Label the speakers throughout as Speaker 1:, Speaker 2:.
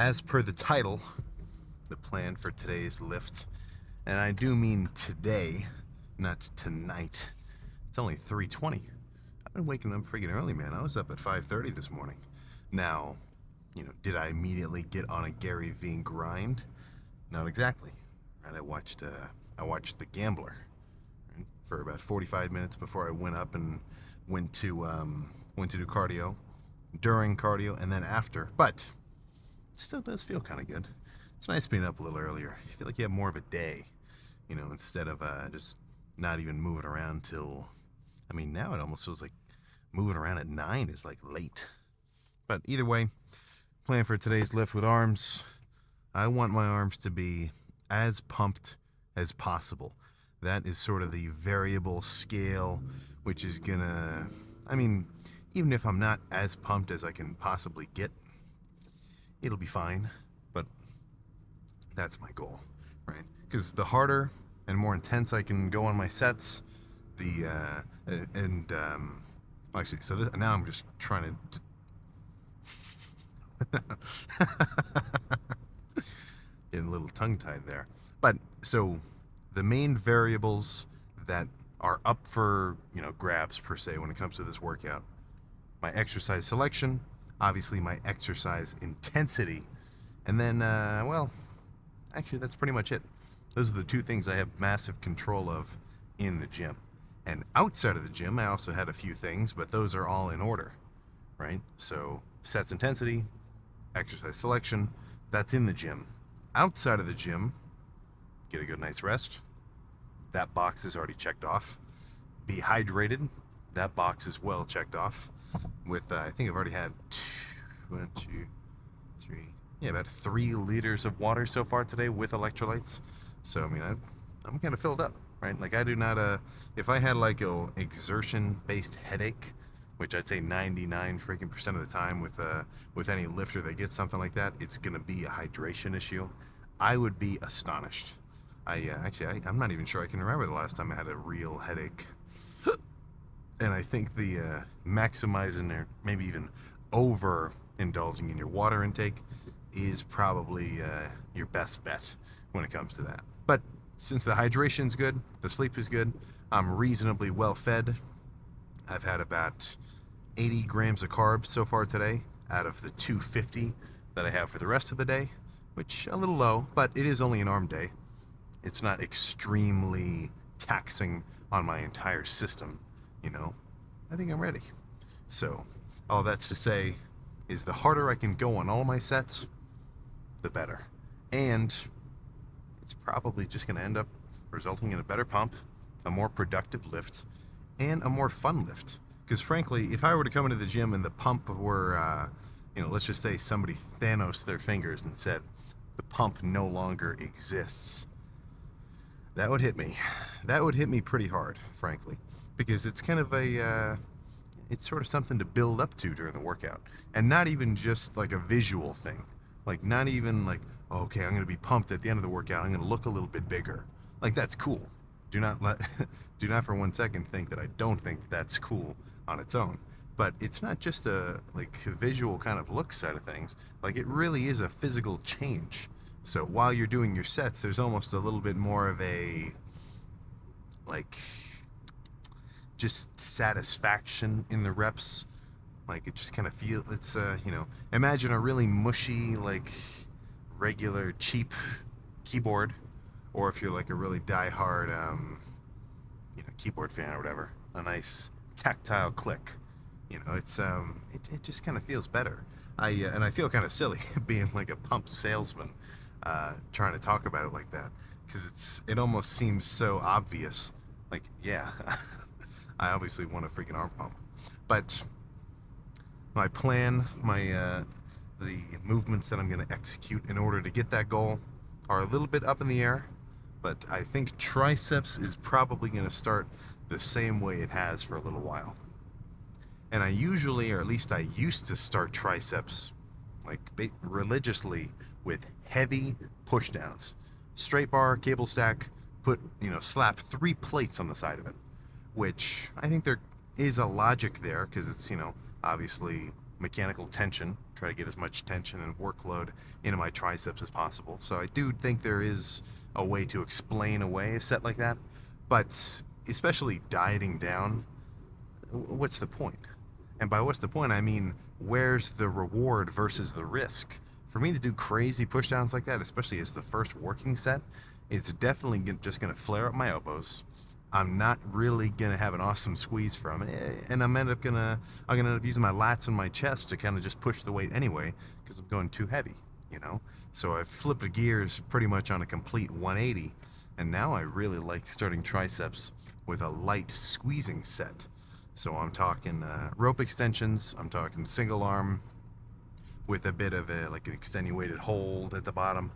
Speaker 1: as per the title, the plan for today's lift, and I do mean today, not tonight. It's only 3:20. I've been waking up freaking early, man. I was up at 5:30 this morning. Now, did I immediately get on a Gary Vee grind? Not exactly. Right? I watched The Gambler, right, for about 45 minutes before I went up and went to do cardio, during cardio, and then after. But it still does feel kind of good. It's nice being up a little earlier. You feel like you have more of a day, instead of just not even moving around till. I mean, now it almost feels like moving around at 9 is like late. But either way, plan for today's lift with arms. I want my arms to be as pumped as possible. That is sort of the variable scale, which is gonna, even if I'm not as pumped as I can possibly get, it'll be fine. But that's my goal, right? Because the harder and more intense I can go on my sets, now I'm just trying to getting a little tongue-tied there. But so the main variables that are up for grabs per se when it comes to this workout: my exercise selection, obviously my exercise intensity, and then actually that's pretty much it. Those are the two things I have massive control of in the gym. And outside of the gym, I also had a few things, but those are all in order, right? So sets intensity, exercise selection, that's in the gym. Outside of the gym, get a good night's rest. That box is already checked off. Be hydrated. That box is well checked off. With, I think I've already had about 3 liters of water so far today with electrolytes. So, I'm kind of filled up, right? Like, I do not, if I had like a exertion-based headache, which I'd say 99 freaking % of the time with any lifter that gets something like that, it's gonna be a hydration issue. I would be astonished. I'm not even sure I can remember the last time I had a real headache. And I think the maximizing or maybe even over indulging in your water intake is probably your best bet when it comes to that. But since the hydration's good, the sleep is good, I'm reasonably well fed. I've had about 80 grams of carbs so far today out of the 250 that I have for the rest of the day, which a little low, but it is only an arm day. It's not extremely taxing on my entire system, I think I'm ready. So all that's to say is the harder I can go on all my sets, the better. And it's probably just going to end up resulting in a better pump, a more productive lift, and a more fun lift. Because frankly, if I were to come into the gym and the pump were, let's just say somebody Thanos their fingers and said, the pump no longer exists, that would hit me. That would hit me pretty hard, frankly. Because it's kind of it's sort of something to build up to during the workout. And not even just like a visual thing. Like, not even like, okay, I'm going to be pumped at the end of the workout, I'm going to look a little bit bigger. Like, that's cool. Do not for 1 second think that I don't think that's cool on its own. But it's not just a visual kind of look side of things. Like, it really is a physical change. So while you're doing your sets, there's almost a little bit more of a just satisfaction in the reps. Like, it just kind of feels, it's imagine a really mushy, regular cheap keyboard, or if you're like a really die-hard keyboard fan or whatever, a nice tactile click. It's it just kind of feels better. And I feel kind of silly being like a pump salesman, trying to talk about it like that, because it almost seems so obvious. Like, yeah, I obviously want a freaking arm pump, but my plan, the movements that I'm going to execute in order to get that goal are a little bit up in the air. But I think triceps is probably going to start the same way it has for a little while. And I usually, or at least I used to start triceps religiously with heavy pushdowns. Straight bar, cable stack, slap 3 plates on the side of it, which I think there is a logic there, because it's, obviously mechanical tension, try to get as much tension and workload into my triceps as possible. So I do think there is a way to explain away a set like that, but especially dieting down, what's the point? And by what's the point, I mean, where's the reward versus the risk? For me to do crazy pushdowns like that, especially as the first working set, it's definitely just going to flare up my elbows. I'm not really going to have an awesome squeeze from it, and I'm gonna end up using my lats and my chest to kind of just push the weight anyway, because I'm going too heavy, you know? So I've flipped the gears pretty much on a complete 180, and now I really like starting triceps with a light squeezing set. So I'm talking rope extensions, I'm talking single arm with a bit of a, like an extenuated hold at the bottom,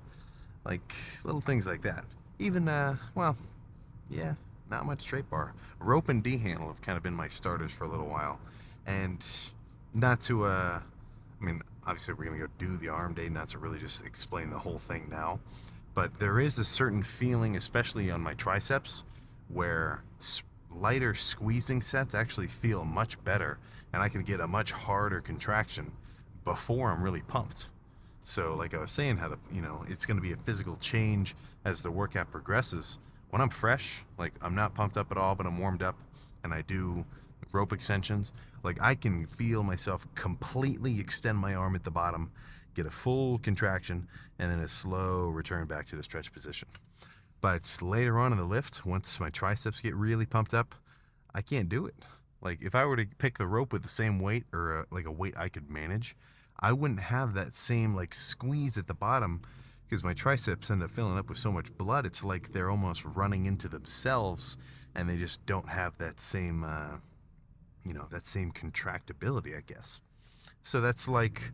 Speaker 1: like little things like that. Even, well, yeah, not much straight bar. Rope and D-handle have kind of been my starters for a little while. And not to, I mean, obviously we're going to go do the arm day, not to really just explain the whole thing now. But there is a certain feeling, especially on my triceps, where lighter squeezing sets actually feel much better, and I can get a much harder contraction before I'm really pumped. So like I was saying, how it's going to be a physical change as the workout progresses. When I'm fresh, like I'm not pumped up at all, but I'm warmed up, and I do rope extensions, like I can feel myself completely extend my arm at the bottom, get a full contraction, and then a slow return back to the stretch position. But later on in the lift, once my triceps get really pumped up, I can't do it. Like if I were to pick the rope with the same weight, or like a weight I could manage, I wouldn't have that same like squeeze at the bottom, because my triceps end up filling up with so much blood. It's like they're almost running into themselves, and they just don't have that same, that same contractibility, I guess. So that's like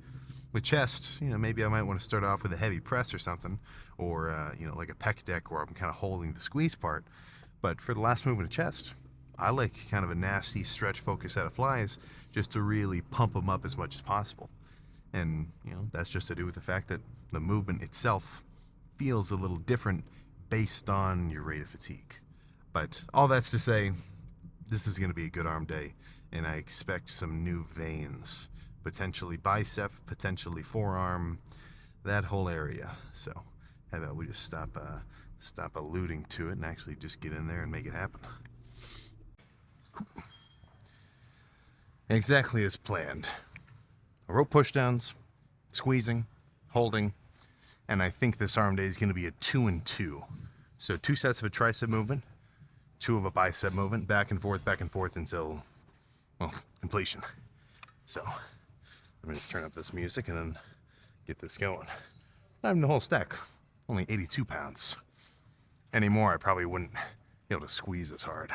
Speaker 1: with chest, maybe I might want to start off with a heavy press or something, or, like a pec deck where I'm kind of holding the squeeze part. But for the last movement of chest, I like kind of a nasty stretch focus set of flies just to really pump them up as much as possible. And, that's just to do with the fact that the movement itself feels a little different based on your rate of fatigue. But all that's to say, this is going to be a good arm day, and I expect some new veins. Potentially bicep, potentially forearm, that whole area. So how about we just stop alluding to it and actually just get in there and make it happen. Exactly as planned. Rope pushdowns, squeezing, holding, and I think this arm day is going to be a 2 and 2. So 2 sets of a tricep movement, 2 of a bicep movement, back and forth until, well, completion. So let me just turn up this music and then get this going. I have the whole stack, only 82 pounds. Anymore, I probably wouldn't be able to squeeze as hard.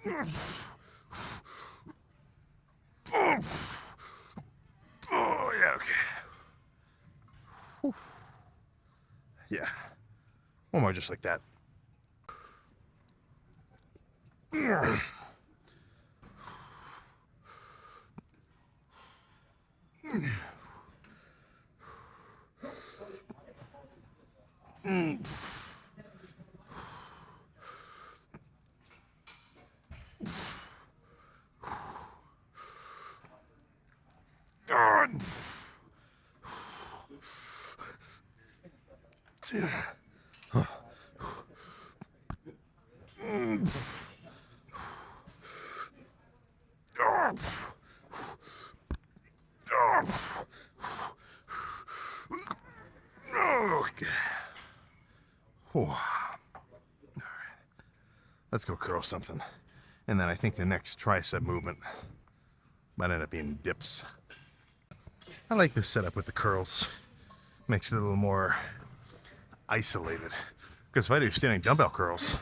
Speaker 1: Yeah. Oh, yeah, okay. Whew. Yeah. One more just like that. Okay. All right. Let's go curl something. And then I think the next tricep movement might end up being dips. I like this setup with the curls. Makes it a little more isolated. Because if I do standing dumbbell curls,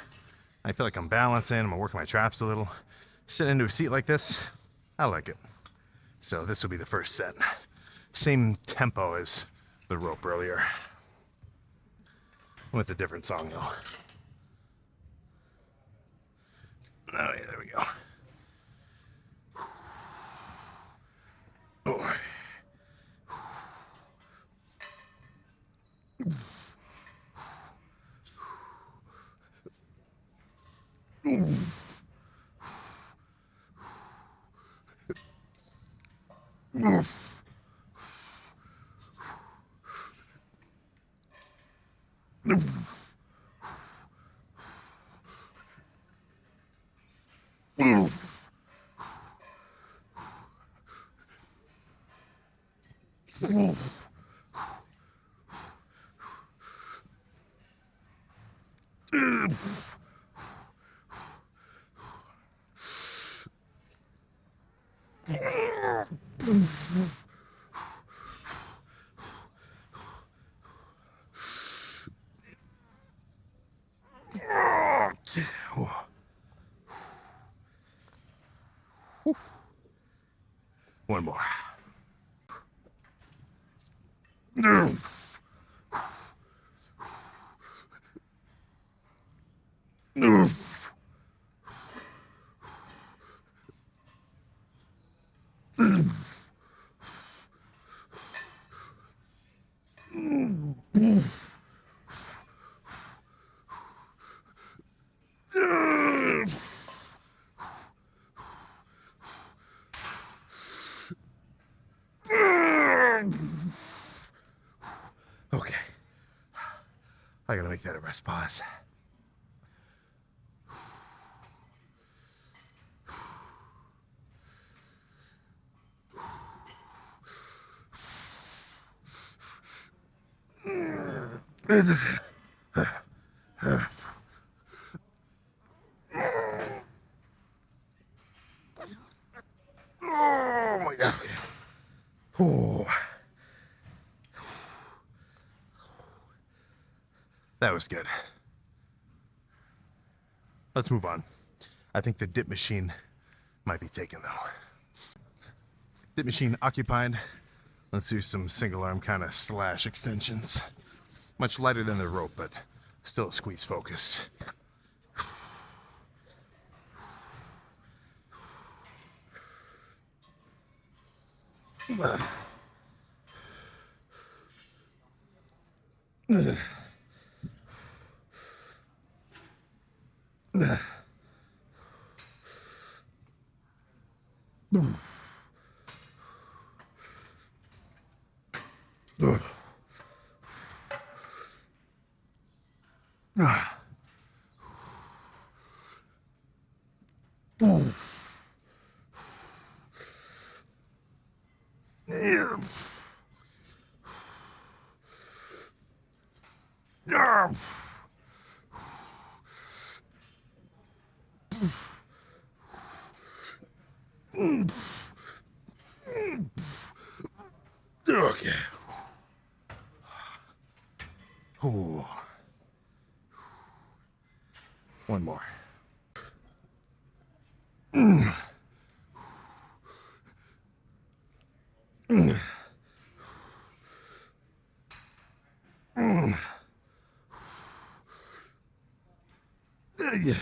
Speaker 1: I feel like I'm balancing, I'm working my traps a little. Sitting into a seat like this, I like it. So this will be the first set. Same tempo as the rope earlier. With a different song though. Oh yeah, there we go. Oh. One more. Okay. I gotta make that a rest pause. Oh my god. Oh. That was good. Let's move on. I think the dip machine might be taken though. Dip machine occupied. Let's do some single arm kind of slash extensions. Much lighter than the rope, but still squeeze focused. Okay. Ooh. One more. Yeah.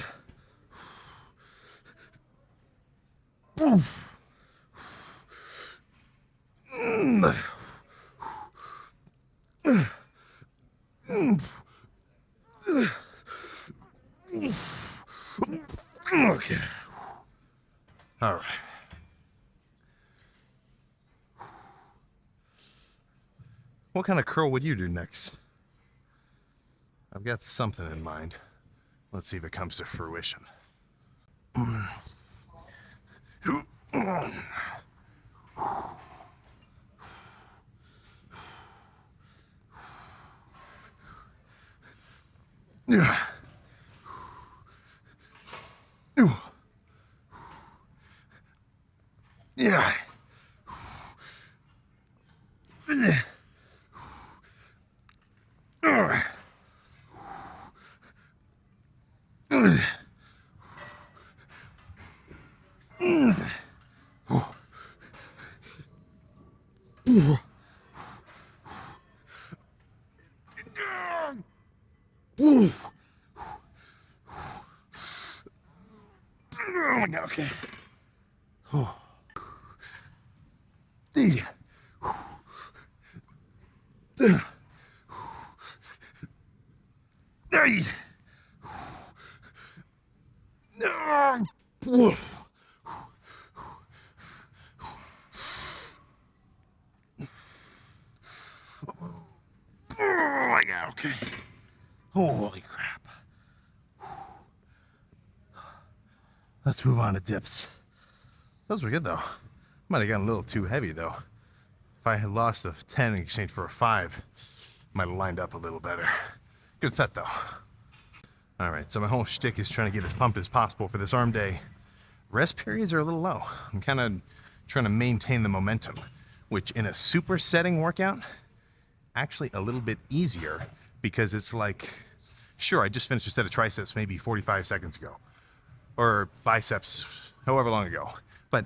Speaker 1: Okay. All right. What kind of curl would you do next? I've got something in mind. Let's see if it comes to fruition. Yeah. Yeah. Oh my God, okay. Oh. Oh my God, okay. Holy crap. Let's move on to dips. Those were good though. Might have gotten a little too heavy though. If I had lost a 10 in exchange for a 5, might have lined up a little better. Good set though. All right, so my whole shtick is trying to get as pumped as possible for this arm day. Rest periods are a little low. I'm kind of trying to maintain the momentum, which in a supersetting workout, actually a little bit easier because it's like, sure, I just finished a set of triceps maybe 45 seconds ago, or biceps however long ago, but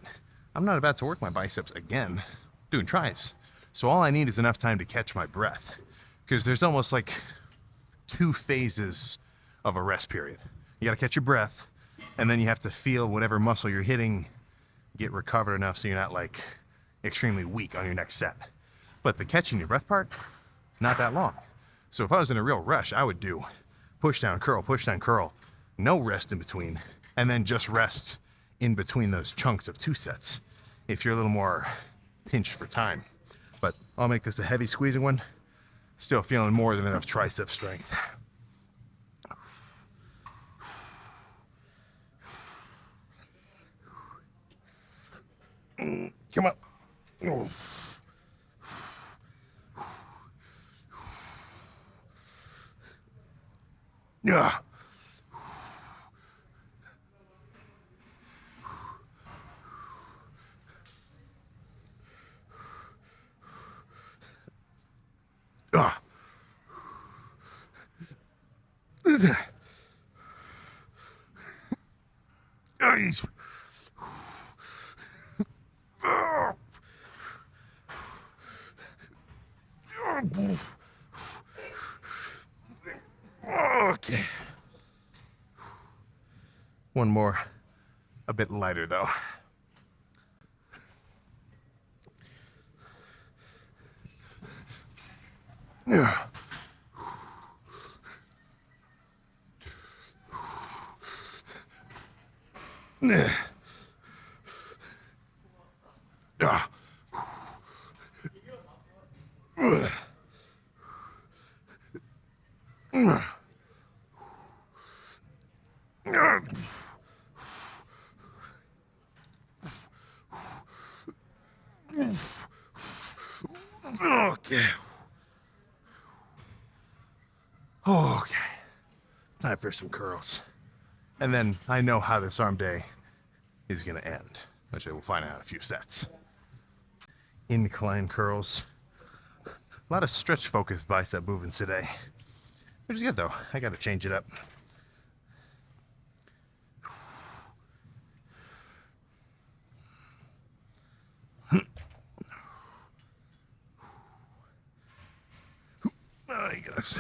Speaker 1: I'm not about to work my biceps again doing tries. So all I need is enough time to catch my breath, because there's almost like 2 phases of a rest period. You gotta catch your breath, and then you have to feel whatever muscle you're hitting get recovered enough so you're not like extremely weak on your next set. But the catching your breath part, not that long. So if I was in a real rush, I would do push down, curl, no rest in between, and then just rest in between those chunks of 2 sets if you're a little more pinched for time. But I'll make this a heavy squeezing one. Still feeling more than enough tricep strength. Come on. Oh. Yeah. Ah. Okay. One more, a bit lighter though. Yeah. Ah. Okay. Okay. Time for some curls. And then I know how this arm day is gonna end, which I will find out in a few sets. Incline curls. A lot of stretch focused bicep movements today, which is good though. I gotta change it up. Oh, you guys.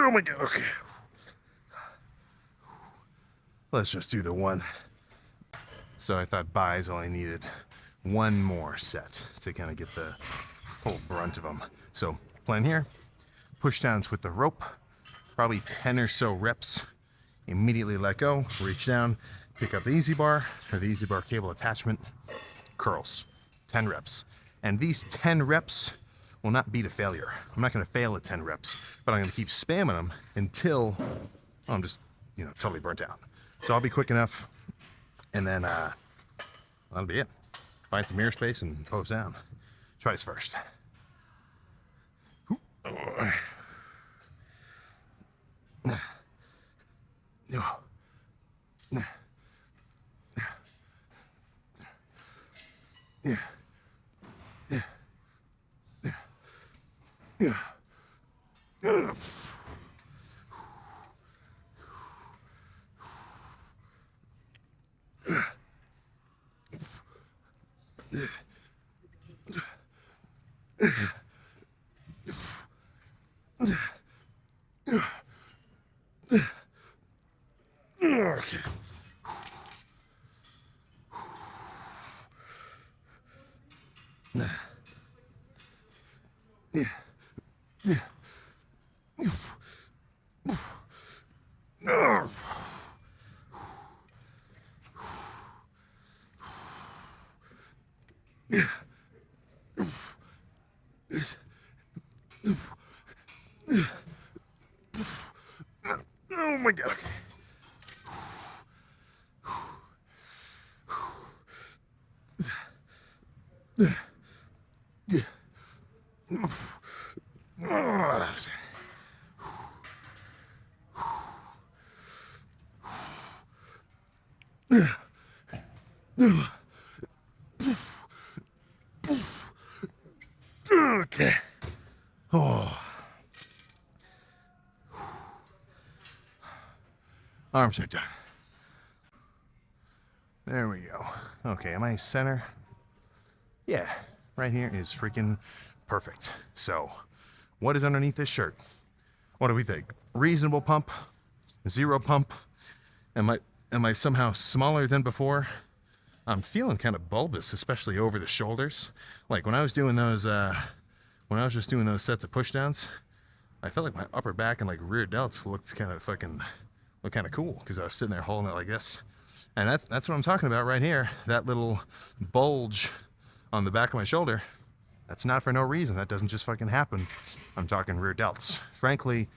Speaker 1: Oh my God, okay. Let's just do the one. So I thought buys only needed one more set to kind of get the full brunt of them. So plan here, push downs with the rope, probably 10 or so reps immediately let go, reach down, pick up the easy bar or the easy bar cable attachment, curls, 10 reps. And these 10 reps will not be to failure. I'm not gonna fail at 10 reps, but I'm gonna keep spamming them until I'm just, totally burnt out. So I'll be quick enough, and then that'll be it. Find some mirror space and pose down. Try this first. Okay. Oh my God. Okay. Oh. Arms are done. There we go. Okay, am I center? Yeah, right here is freaking perfect. So, what is underneath this shirt? What do we think? Reasonable pump? Zero pump? Am I somehow smaller than before? I'm feeling kind of bulbous, especially over the shoulders. Like when I was doing those, when I was just doing those sets of pushdowns, I felt like my upper back and like rear delts looked kind of cool because I was sitting there holding it like this. And that's what I'm talking about right here. That little bulge on the back of my shoulder. That's not for no reason. That doesn't just fucking happen. I'm talking rear delts. Frankly,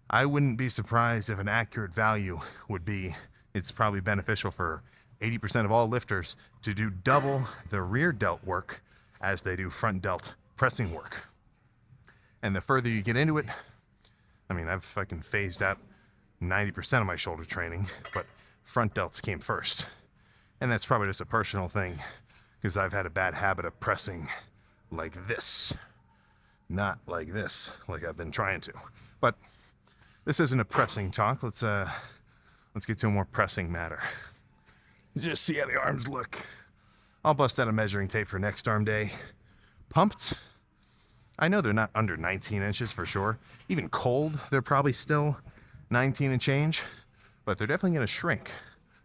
Speaker 1: I wouldn't be surprised if an accurate value would be it's probably beneficial for 80% of all lifters to do double the rear delt work as they do front delt pressing work. And the further you get into it, I mean, I've fucking phased out 90% of my shoulder training, but front delts came first. And that's probably just a personal thing because I've had a bad habit of pressing like this, not like this, like I've been trying to. But this isn't a pressing talk. Let's get to a more pressing matter. Just see how the arms look. I'll bust out a measuring tape for next arm day. Pumped. I know they're not under 19 inches for sure. Even cold, they're probably still 19 and change, but they're definitely gonna shrink.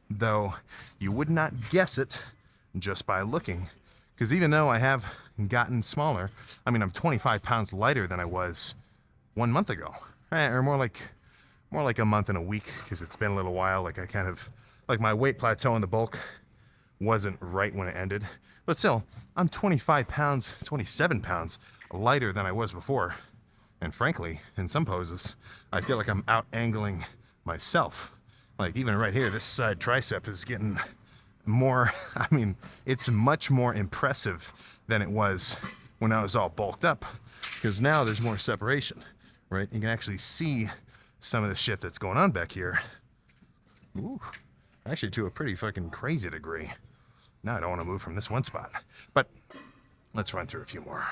Speaker 1: Though you would not guess it just by looking, because even though I have gotten smaller, I mean, I'm 25 pounds lighter than I was 1 month ago, or more like a month and a week, because it's been a little while. Like I kind of, like my weight plateau in the bulk wasn't right when it ended, but still, I'm 25 pounds, 27 pounds lighter than I was before. And frankly, in some poses, I feel like I'm out angling myself. Like even right here, this side tricep is getting more, I mean, it's much more impressive than it was when I was all bulked up, because now there's more separation, right? You can actually see some of the shit that's going on back here. Ooh, actually to a pretty fucking crazy degree. Now I don't want to move from this one spot, but let's run through a few more.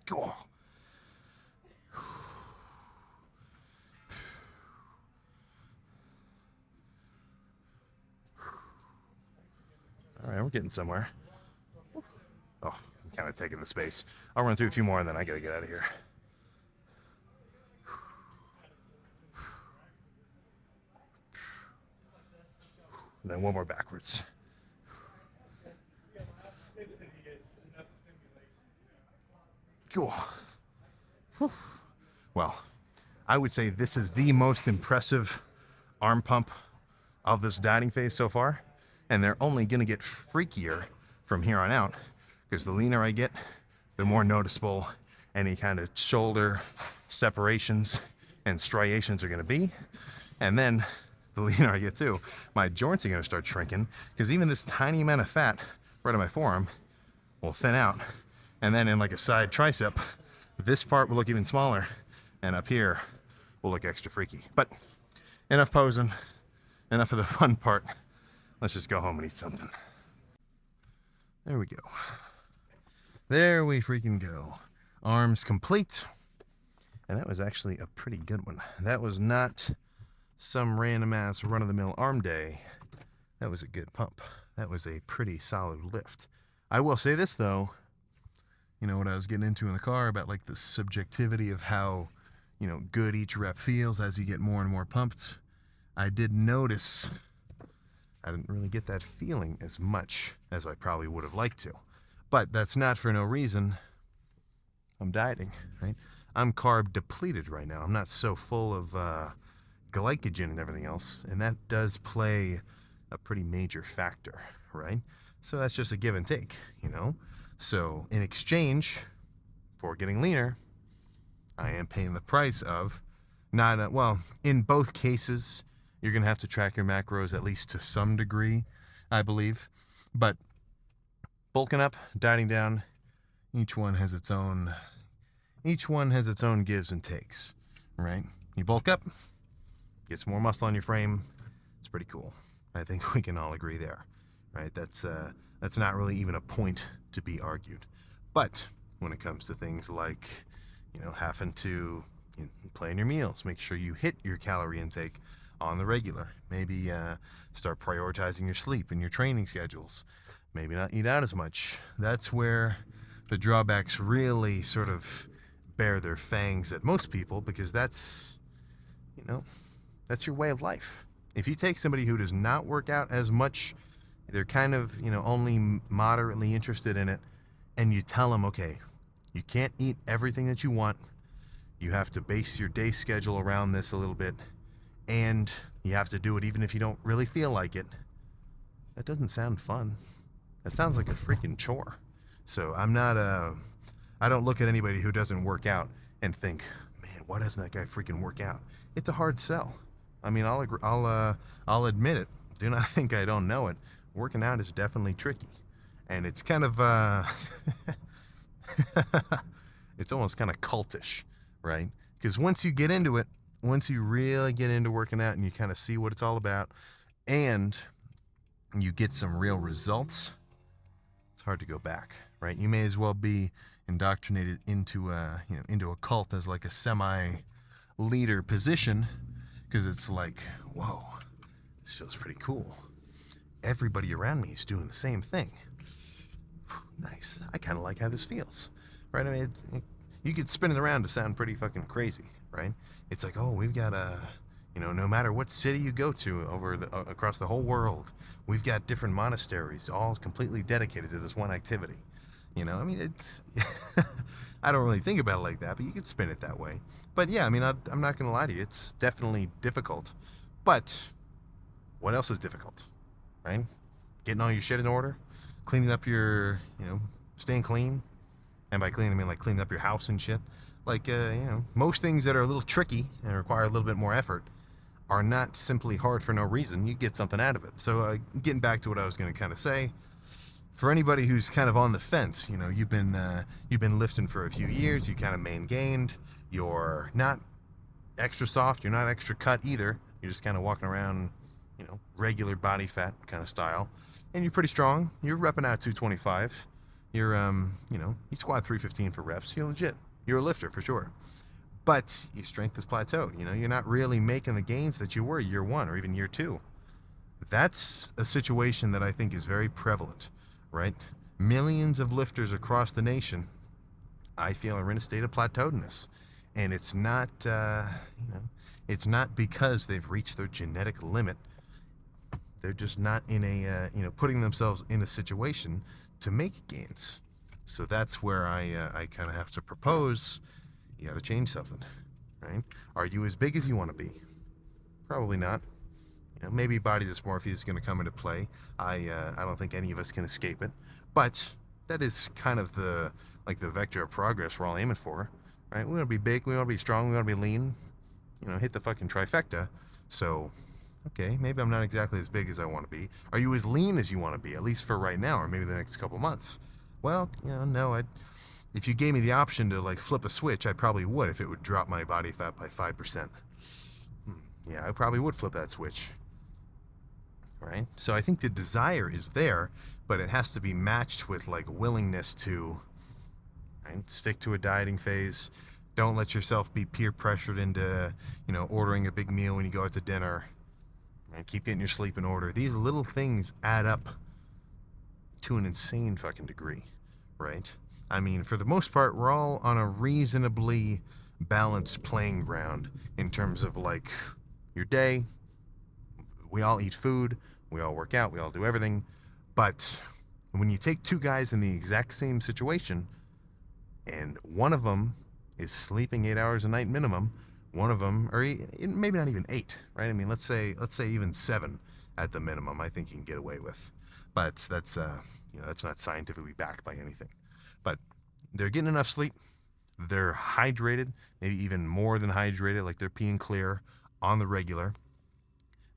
Speaker 1: Cool. All right, we're getting somewhere. Oh, I'm kind of taking the space. I'll run through a few more and then I gotta get out of here. And then one more backwards. Well, I would say this is the most impressive arm pump of this dieting phase so far, and they're only going to get freakier from here on out, because the leaner I get, the more noticeable any kind of shoulder separations and striations are going to be. And then the leaner I get too, my joints are going to start shrinking, because even this tiny amount of fat right on my forearm will thin out, and then in like a side tricep, this part will look even smaller, and up here will look extra freaky. But enough posing, enough of the fun part. Let's just go home and eat something. There we go. There we freaking go. Arms complete. And that was actually a pretty good one. That was not some random ass run-of-the-mill arm day. That was a good pump. That was a pretty solid lift. I will say this though, you know what I was getting into in the car about like the subjectivity of how, you know, good each rep feels as you get more and more pumped. I did notice I didn't really get that feeling as much as I probably would have liked to. But that's not for no reason. I'm dieting, right? I'm carb depleted right now. I'm not so full of glycogen and everything else, and that does play a pretty major factor, right? So that's just a give and take, you know? So in exchange for getting leaner, I am paying the price of not, well, in both cases, you're going to have to track your macros at least to some degree, I believe. But bulking up, dieting down, each one has its own gives and takes, right? You bulk up, get some more muscle on your frame. It's pretty cool. I think we can all agree there, right? That's not really even a point to be argued. But when it comes to things like, you know, having to plan your meals, make sure you hit your calorie intake on the regular. Maybe start prioritizing your sleep and your training schedules. Maybe not eat out as much. That's where the drawbacks really sort of bear their fangs at most people, because that's, you know, that's your way of life. If you take somebody who does not work out as much, they're kind of, you know, only moderately interested in it, and you tell them, okay, you can't eat everything that you want. You have to base your day schedule around this a little bit, and you have to do it even if you don't really feel like it. That doesn't sound fun. That sounds like a freaking chore. So I don't look at anybody who doesn't work out and think, man, why doesn't that guy freaking work out? It's a hard sell. I mean, I'll admit it. Do not think I don't know it. Working out is definitely tricky, and it's kind of it's almost kind of cultish, right? Because once you get into it, once you really get into working out and you kind of see what it's all about, and you get some real results, it's hard to go back, right? You may as well be indoctrinated into a cult as like a semi-leader position, because it's like, whoa, this feels pretty cool. Everybody around me is doing the same thing. Nice. I kind of like how this feels, right? I mean, you could spin it around to sound pretty fucking crazy, right? It's like, oh, we've got no matter what city you go to across the whole world, we've got different monasteries all completely dedicated to this one activity. You know, I mean, it's, I don't really think about it like that, but you could spin it that way. But yeah, I mean, I'm not going to lie to you. It's definitely difficult. But what else is difficult, right? Getting all your shit in order, cleaning up your, staying clean. And by clean, I mean like cleaning up your house and shit. Like, most things that are a little tricky and require a little bit more effort are not simply hard for no reason. You get something out of it. So getting back to what I was going to kind of say, for anybody who's kind of on the fence, you've been lifting for a few years, you kind of maintained, you're not extra soft, you're not extra cut either. You're just kind of walking around, regular body fat kind of style, and you're pretty strong. You're repping out 225. You're, you squat 315 for reps. You're legit. You're a lifter for sure. But your strength is plateaued. You're not really making the gains that you were year one or even year two. That's a situation that I think is very prevalent, right? Millions of lifters across the nation, I feel, are in a state of plateauedness. And it's not, it's not because they've reached their genetic limit. They're just not in a, putting themselves in a situation to make gains. So that's where I kind of have to propose, you got to change something, right? Are you as big as you want to be? Probably not. You know, maybe body dysmorphia is going to come into play. I don't think any of us can escape it, but that is kind of the vector of progress we're all aiming for, right? We want to be big, we want to be strong, we want to be lean. You know, hit the fucking trifecta. So, okay, maybe I'm not exactly as big as I want to be. Are you as lean as you want to be, at least for right now, or maybe the next couple months? Well, you know, no. If you gave me the option to like flip a switch, I probably would if it would drop my body fat by 5%. Yeah, I probably would flip that switch. Right? So I think the desire is there, but it has to be matched with like willingness to, right, stick to a dieting phase. Don't let yourself be peer pressured into, you know, ordering a big meal when you go out to dinner. And keep getting your sleep in order. These little things add up to an insane fucking degree, right? I mean, for the most part, we're all on a reasonably balanced playing ground in terms of like your day. We all eat food, we all work out, we all do everything. But when you take two guys in the exact same situation, and one of them is sleeping 8 hours a night minimum, one of them, or maybe not even 8, right? I mean, let's say even 7 at the minimum, I think you can get away with. But that's you know, that's not scientifically backed by anything. But they're getting enough sleep, they're hydrated, maybe even more than hydrated, like they're peeing clear on the regular.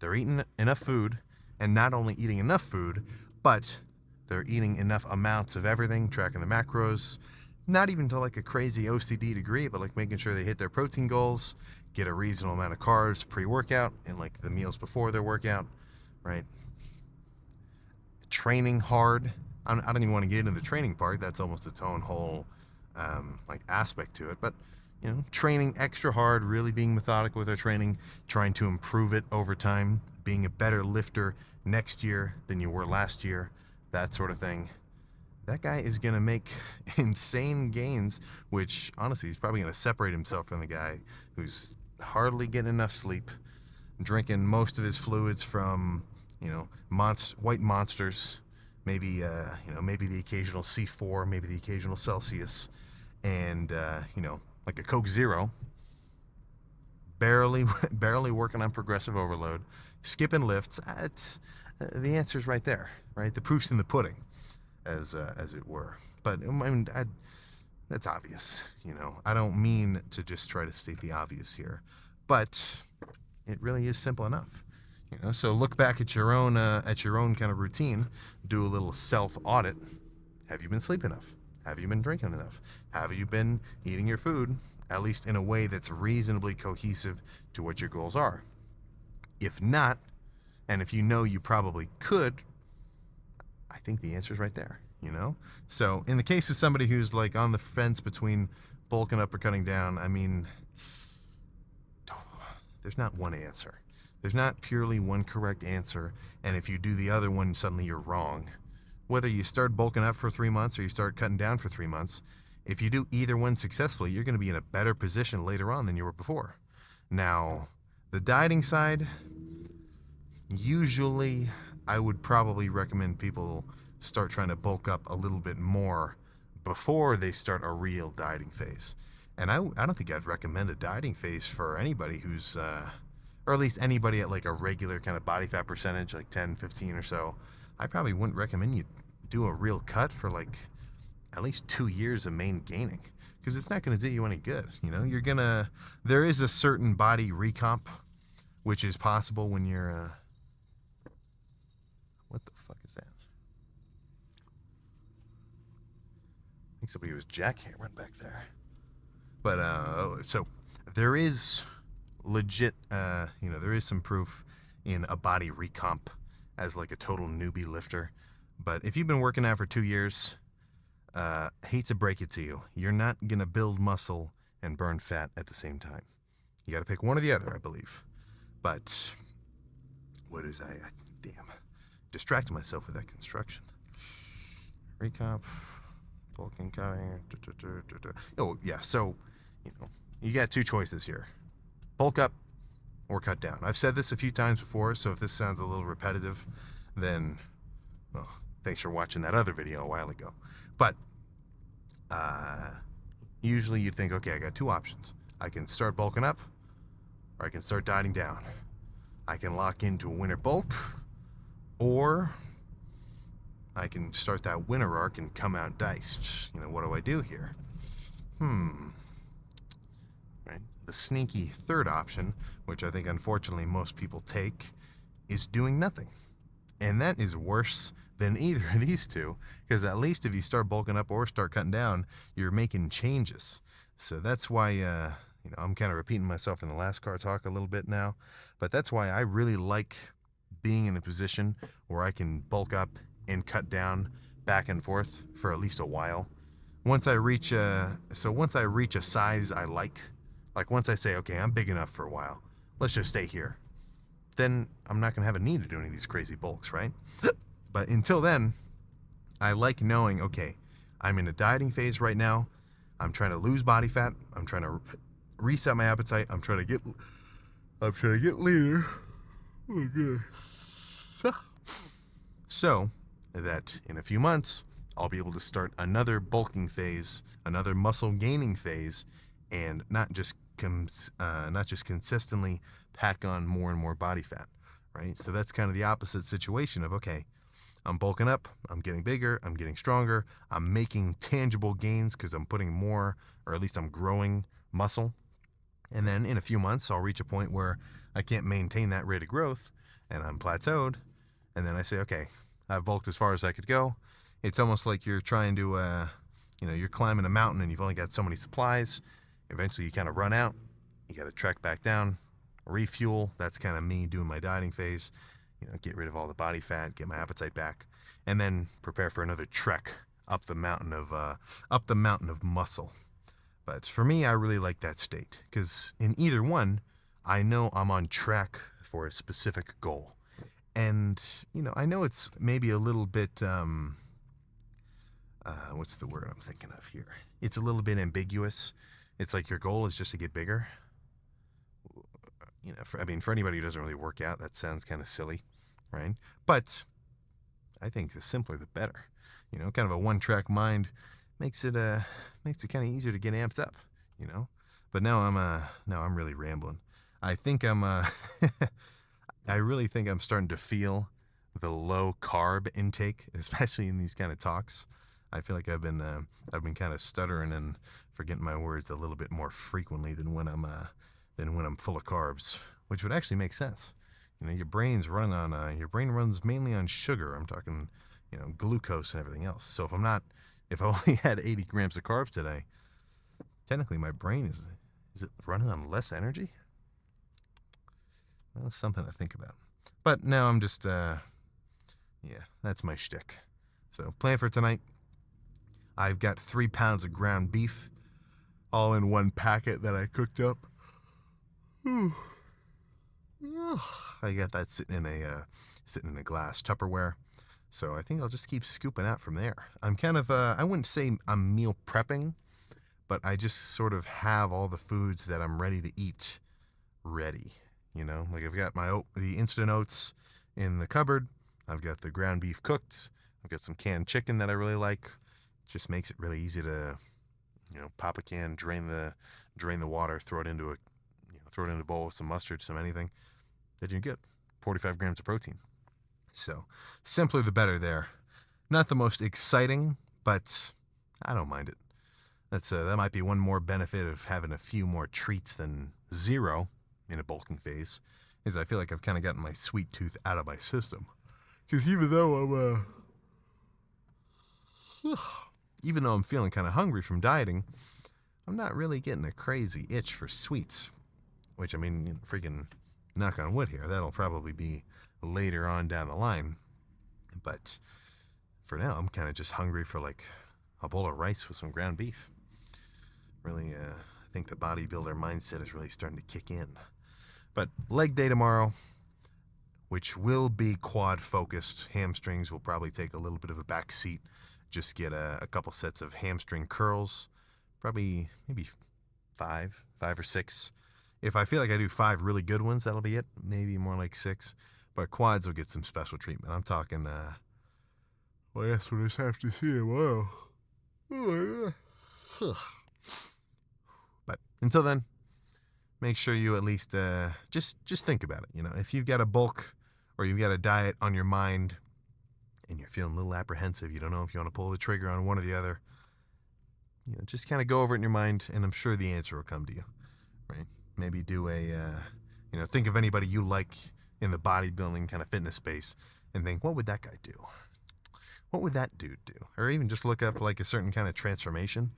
Speaker 1: They're eating enough food, and not only eating enough food, but they're eating enough amounts of everything, tracking the macros, not even to like a crazy OCD degree, but like making sure they hit their protein goals, get a reasonable amount of carbs pre-workout and like the meals before their workout, right? Training hard. I don't even want to get into the training part. That's almost its own whole like aspect to it. But you know, training extra hard, really being methodical with our training, trying to improve it over time, being a better lifter next year than you were last year, that sort of thing. That guy is going to make insane gains, which honestly, he's probably going to separate himself from the guy who's hardly getting enough sleep, drinking most of his fluids from, you know, white monsters, maybe, you know, maybe the occasional C4, maybe the occasional Celsius, and, you know, like a Coke Zero, barely working on progressive overload, skipping lifts. The answer's right there, right? The proof's in the pudding, as it were. But I mean, that's obvious, you know. I don't mean to just try to state the obvious here, but it really is simple enough, you know. So look back at your own kind of routine, do a little self-audit. Have you been sleeping enough? Have you been drinking enough? Have you been eating your food, at least in a way that's reasonably cohesive to what your goals are? If not, and if you know you probably could, I think the answer is right there, you know? So in the case of somebody who's like on the fence between bulking up or cutting down, I mean, there's not one answer. There's not purely one correct answer, and if you do the other one, suddenly you're wrong. Whether you start bulking up for 3 months or you start cutting down for 3 months, if you do either one successfully, you're going to be in a better position later on than you were before. Now, the dieting side, usually I would probably recommend people start trying to bulk up a little bit more before they start a real dieting phase. And I don't think I'd recommend a dieting phase for anybody who's, or at least anybody at like a regular kind of body fat percentage, like 10, 15 or so. I probably wouldn't recommend you do a real cut for like at least 2 years of main gaining, because it's not going to do you any good. You know, there is a certain body recomp, which is possible when you're, what the fuck is that? I think somebody was jackhammering back there. But, so there is legit, you know, there is some proof in a body recomp as like a total newbie lifter. But if you've been working out for 2 years, hate to break it to you, you're not gonna build muscle and burn fat at the same time. You gotta pick one or the other, I believe. But what is damn, distracted myself with that construction. Recomp, bulking, cutting. Oh yeah, so you know, you got 2 choices here: bulk up or cut down. I've said this a few times before, so if this sounds a little repetitive, then, well, thanks for watching that other video a while ago. But usually you'd think, okay, I got two options. I can start bulking up, or I can start dieting down. I can lock into a winter bulk, or I can start that winter arc and come out diced. What do I do here? Right? The sneaky third option, which I think unfortunately most people take, is doing nothing. And that is worse than either of these two, because at least if you start bulking up or start cutting down, you're making changes. So that's why, I'm kind of repeating myself in the last car talk a little bit now, but that's why I really like being in a position where I can bulk up and cut down back and forth for at least a while. Once I reach a size I like once I say, okay, I'm big enough for a while, let's just stay here, then I'm not going to have a need to do any of these crazy bulks, right? But until then, I like knowing, okay, I'm in a dieting phase right now. I'm trying to lose body fat. I'm trying to reset my appetite. I'm trying to get leaner. Oh, good. So that in a few months, I'll be able to start another bulking phase, another muscle gaining phase, and not just consistently pack on more and more body fat, right? So that's kind of the opposite situation of, okay, I'm bulking up, I'm getting bigger, I'm getting stronger, I'm making tangible gains because I'm putting more, or at least I'm growing muscle. And then in a few months, I'll reach a point where I can't maintain that rate of growth and I'm plateaued. And then I say, okay, I've bulked as far as I could go. It's almost like you're trying to, you're climbing a mountain and you've only got so many supplies. Eventually you kind of run out. You got to trek back down, refuel. That's kind of me doing my dieting phase. Get rid of all the body fat, get my appetite back, and then prepare for another trek up the mountain of muscle. But for me, I really like that state because in either one, I know I'm on track for a specific goal. And, I know it's maybe a little bit, what's the word I'm thinking of here? It's a little bit ambiguous. It's like your goal is just to get bigger. For anybody who doesn't really work out, that sounds kind of silly, right? But I think the simpler the better. Kind of a one-track mind makes it kind of easier to get amped up, But now I'm really rambling. I think I really think I'm starting to feel the low carb intake, especially in these kind of talks. I feel like I've been kind of stuttering and forgetting my words a little bit more frequently than when I'm full of carbs, which would actually make sense. Your brain runs mainly on sugar. I'm talking, glucose and everything else. So if I only had 80 grams of carbs today, technically my brain is it running on less energy? Well, that's something to think about. But now I'm just, that's my shtick. So plan for tonight. I've got 3 pounds of ground beef, all in one packet that I cooked up. I got that sitting in a glass Tupperware. So I think I'll just keep scooping out from there. I'm kind of, I wouldn't say I'm meal prepping, but I just sort of have all the foods that I'm ready to eat ready. Like I've got the instant oats in the cupboard. I've got the ground beef cooked. I've got some canned chicken that I really like. It just makes it really easy to, pop a can, drain the water, throw it into a bowl with some mustard, some anything. Then you're good. 45 grams of protein. So simpler the better there. Not the most exciting, but I don't mind it. That might be one more benefit of having a few more treats than zero in a bulking phase, is I feel like I've kind of gotten my sweet tooth out of my system. Because even though I'm feeling kind of hungry from dieting, I'm not really getting a crazy itch for sweets. Which, freaking knock on wood here, that'll probably be later on down the line. But for now, I'm kind of just hungry for like a bowl of rice with some ground beef. Really, I think the bodybuilder mindset is really starting to kick in. But leg day tomorrow, which will be quad focused. Hamstrings will probably take a little bit of a back seat. Just get a couple sets of hamstring curls, probably maybe five or six. If I feel like I do 5 really good ones, that'll be it. Maybe more like 6. But quads will get some special treatment. I'm talking, I guess we'll just have to see tomorrow. Oh, yeah. But until then, make sure you at least just think about it. You know, if you've got a bulk or you've got a diet on your mind and you're feeling a little apprehensive, you don't know if you want to pull the trigger on one or the other, you know, just kind of go over it in your mind, and I'm sure the answer will come to you, right? Maybe do a, you know, think of anybody you like in the bodybuilding kind of fitness space and think, what would that guy do? What would that dude do? Or even just look up like a certain kind of transformation.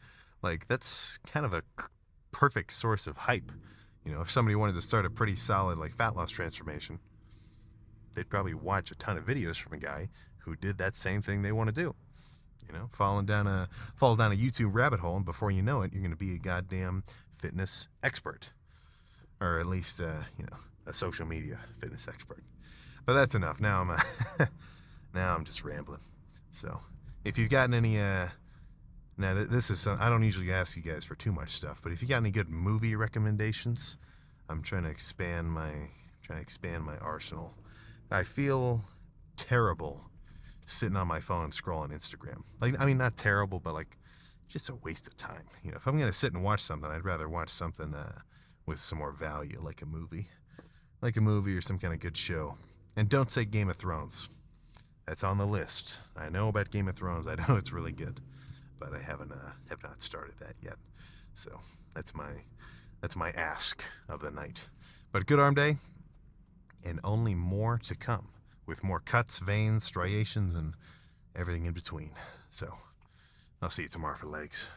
Speaker 1: Like that's kind of a perfect source of hype. You know, if somebody wanted to start a pretty solid like fat loss transformation, they'd probably watch a ton of videos from a guy who did that same thing they want to do. You know, fall down a YouTube rabbit hole, and before you know it, you're going to be a goddamn fitness expert, or at least you know, a social media fitness expert. But that's enough. Now I'm just rambling. So if you've gotten any now this is I don't usually ask you guys for too much stuff, but if you got any good movie recommendations, I'm trying to expand my arsenal. I feel terrible sitting on my phone scrolling Instagram. Like, I mean, not terrible, but like just a waste of time. You know, if I'm gonna sit and watch something, I'd rather watch something with some more value, like a movie or some kind of good show. And don't say Game of Thrones. That's on the list. I know about Game of Thrones. I know it's really good, but I have not started that yet. So that's my ask of the night. But good arm day, and only more to come, with more cuts, veins, striations, and everything in between. So I'll see you tomorrow for legs.